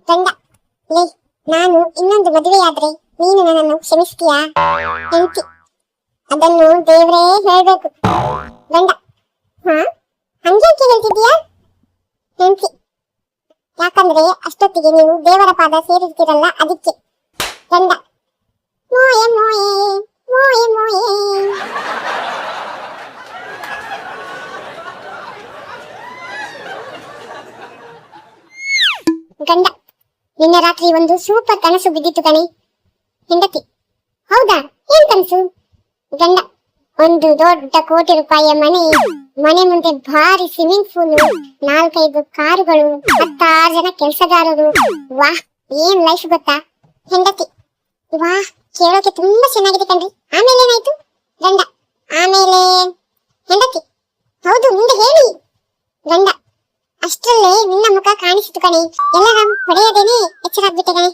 ಗಂಡ, ಲೇ, ನಾನು ಇನ್ನೊಂದು ಮದುವೆಯಾದ್ರೆ ನೀನು ನನ್ನನ್ನು ಕ್ಷಮಿಸ್ತೀಯಾ? ಹೆಂಡತಿ, ಅದನ್ನು ದೇವ್ರೇ ಹೇಳ್ಬೇಕು. ಗಂಡ, ಹಾ, ಹಂಗೇಕೆ ಹೇಳ್ತಿದ್ದೀಯಾ? ಹೆಂಡತಿ, ಯಾಕಂದ್ರೆ ಅಷ್ಟೊತ್ತಿಗೆ ನೀವು ದೇವರ ಪಾದ ಸೇರಿರ್ತೀರಲ್ಲ, ಅದಕ್ಕೆ. ಗಂಡ, ಮೋಯೆ ಮೋಯೆ ಮೋಯೆ ಮೋಯೆ. ಗಂಡ, ನಿನ್ನೆ ರಾತ್ರಿ ಒಂದು ಸೂಪರ್ ಕನಸು ಬಿದ್ದಿತ್ತು ಕಣೆ. ಹೆಂಡತಿ, ಹೌದಾ, ಏನ್ ಕನಸು? ಗಂಡ, ಒಂದು ದೊಡ್ಡ ಕೋಟಿ ರೂಪಾಯಿಯ ಮನೆ ಮುಂದೆ ಭಾರಿ ಸ್ವಿಮ್ಮಿಂಗ್ ಪೂಲ್, 4-5 ಕಾರುಗಳು, 16 ಜನ ಕೆಲಸಗಾರರು. ವಾಹ್, ಏನ್ ಲೈಫ್ ಗೊತ್ತಾ? ಹೆಂಡತಿ, ವಾಹ್, ಕೇಳೋಕೆ ತುಂಬಾ ಚೆನ್ನಾಗಿದೆ ಕಣ್ರಿ. ಆಮೇಲೆ ಏನಾಯ್ತು? ಗಂಡ, ಆಮೇಲೆ. ಹೆಂಡತಿ, ಹೌದು, ಮುಂದೆ ಹೇಳಿ. ಗಂಡ, ಅಷ್ಟರಲ್ಲೇ ನಿನ್ನ ಮುಖ ಕಾಣಿಸಿತು ಕಣೆ. ಎಲ್ಲರ ಹೊಡೆಯದೇನೆ ಎಚ್ಚರಾಗ್ಬಿಟ್ಟೆ ಕಣೆ.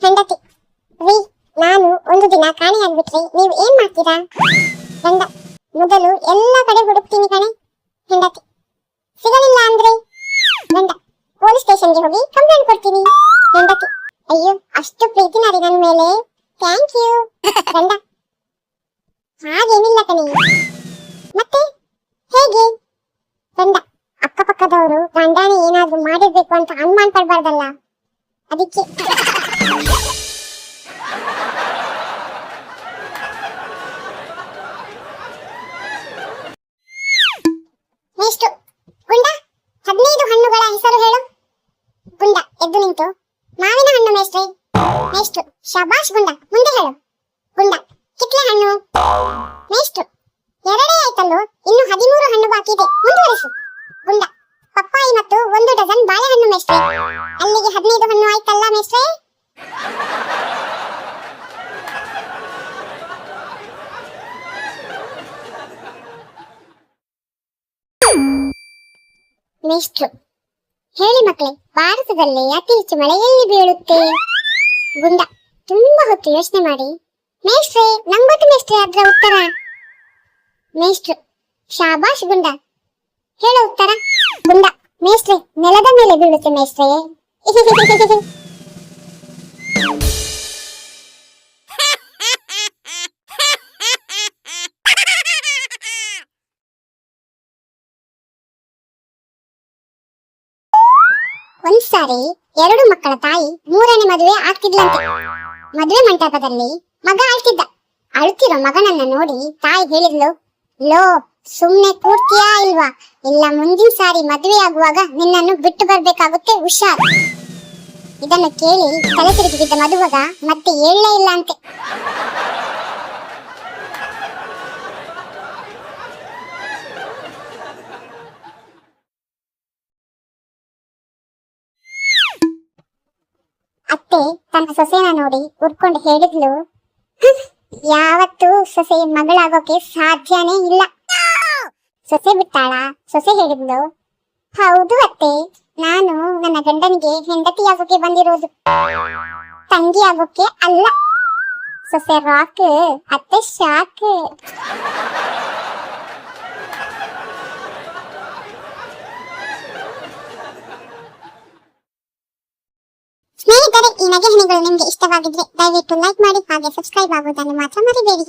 ಹೆಂಡತಿ, ರೀ, ನಾನು ಒಂದು ದಿನ ಕಾಣೆಯಾಗ್ಬಿಟ್ರೆ ನೀವು ಏನ್ ಮಾಡ್ತೀರಾ? ಗಂಡ, ಮೊದಲು ಎಲ್ಲ ಕಡೆ ಹುಡುಕ್ತೀನಿ ಕಣೆ. ಹೆಂಡತಿ, ಸಿಗಲಿಲ್ಲ ಅಂದ್ರೆ? ಗಂಡ, ಪೊಲೀಸ್ ಸ್ಟೇಷನ್ಗೆ ಹೋಗಿ ಕಂಪ್ಲೇಂಟ್ ಕೊಡ್ತೀನಿ. ಹೆಂಡತಿ, ಅಯ್ಯೋ, ಅಷ್ಟು ಪ್ರೀತಿನ ರೀ ನನ್ನ ಮೇಲೆ, ಥ್ಯಾಂಕ್ ಯು. ಗಂಡ, ಹಾಗೇನಿಲ್ಲ ಕಣೆ. ಮತ್ತೆ ಹೇಗೆ? ಗಂಡ, ಅಕ್ಕಪಕ್ಕದವರು ಗಂಡನೇ ಏನಾದ್ರೂ ಮಾಡಿರ್ಬೇಕು ಅಂತ ಅನುಮಾನ ಪಡಬಾರ್ದಲ್ಲ, ಅದಕ್ಕೆ. ನೆಕ್ಸ್ಟ್, ಗುಂಡ, 15 ಹಣ್ಣುಗಳ ಹೆಸರು ಹೇಳು. ಗುಂಡ ಎದ್ದು ನಿಂತು, ಮಾವಿನ ಹಣ್ಣು ಮೇಷ್ಟ್ರೆ. ನೆಕ್ಸ್ಟ್, ಶಬಾಷ್ ಗುಂಡ, ಮುಂದೆ ಹೇಳು. ಗುಂಡ, ಕಿತ್ಲೆ ಹಣ್ಣು. ನೆಕ್ಸ್ಟ್, 2 ಆಯ್ತಲ್ಲೋ, ಇನ್ನು 13 ಹಣ್ಣು ಬಾಕಿ ಇದೆ, ಮುಂದುವರಿಸು. ಗುಂಡ, ಪಪ್ಪಾಯಿ ಮತ್ತು 1 ಡಜನ್ ಬಾಳೆಹಣ್ಣು ಮೇಷ್ಟ್ರೆ. ಅಲ್ಲಿಗೆ 15 ಹಣ್ಣು ಆಯ್ತಲ್ಲ ಮೇಷ್ಟ್ರೆ? ಮೇಷ್ಟ್ರು, ಹೇಳಿ ಮಕ್ಕಳೇ, ಭಾರತದಲ್ಲಿ ಅತಿ ಹೆಚ್ಚು ಮಳೆ ಎಲ್ಲಿ ಬೀಳುತ್ತೆ? ಗುಂಡ, ತುಂಬಾ ಹೊತ್ತು ಯೋಚನೆ ಮಾಡಿ. ಮೇಷ್ಟ್ರೆ, ನಂಗೊತ್ತು ಮೇಷ್ಟ್ರೆ ಅದರ ಉತ್ತರ. ಮೇಷ್ಟ್ರು, ಶಾಬಾಷ್ ಗುಂಡ, ಹೇಳೋ ಉತ್ತರ. ಗುಂಡ, ಮೇಷ್ಟ್ರೆ, ನೆಲದ ಮೇಲೆ ಬೀಳುತ್ತೆ ಮೇಷ್ಟ್ರೆ. ಒಂದ್ಸಾರಿ 2 ಮಕ್ಕಳ ತಾಯಿ 3ನೇ ಮದುವೆ ಆಗ್ತಿದ್ಲಂತೆ. ಮದುವೆ ಮಂಟಪದಲ್ಲಿ ಮಗ ಅಳ್ತಿದ್ದ. ಅಳ್ತಿರೋ ಮಗನನ್ನ ನೋಡಿ ತಾಯಿ ಹೇಳಿದ್ಲು, ಲೋ, ಸುಮ್ನೆ ಕೂರ್ತಿಯಾ ಇಲ್ವಾ? ಇಲ್ಲ, ಮುಂದಿನ ಸಾರಿ ಮದುವೆ ಆಗುವಾಗ ನಿನ್ನನ್ನು ಬಿಟ್ಟು ಬರ್ಬೇಕಾಗುತ್ತೆ, ಹುಷಾರ್. ಇದನ್ನು ಕೇಳಿ ತಲೆ ತಿರುಗಿದ್ದ ಮದುವಾಗ ಮತ್ತೆ ಹೇಳಲೇ ಇಲ್ಲ ಅಂತೆ. ಅತ್ತೆ ತನ್ನ ಸೊಸೆನ ನೋಡಿ ಉರ್ಕೊಂಡು ಹೇಳಿದ್ಲು, ಯಾವತ್ತೂ ಸೊಸೆ ಮಗಳಾಗೋಕೆ ಸಾಧ್ಯನೇ ಇಲ್ಲ. ಸೊಸೆ ಬಿಟ್ಟಾಳ? ಸೊಸೆ ಹೇಳಿದ್ಲು, ಹೌದು ಅತ್ತೆ, ನಾನು ನನ್ನ ಗಂಡನಿಗೆ ಹೆಂಡತಿ ಆಗೋಕೆ ಬಂದಿರೋದು, ತಂಗಿ ಆಗೋಕೆ ಅಲ್ಲ. ಸೊಸೆ ರಾಕ್, ಅತ್ತೆ ಶಾಕ್. ಸ್ನೇಹಿತರೆ, ಈ ನಗೆ ಹನಿಗಳು ನಿಮಗೆ ಇಷ್ಟವಾಗಿದ್ರೆ ದಯವಿಟ್ಟು ಲೈಕ್ ಮಾಡಿ, ಹಾಗೆ ಸಬ್ಸ್ಕ್ರೈಬ್ ಆಗುವುದನ್ನು ಮಾತ್ರ ಮರಿಬೇಡಿ.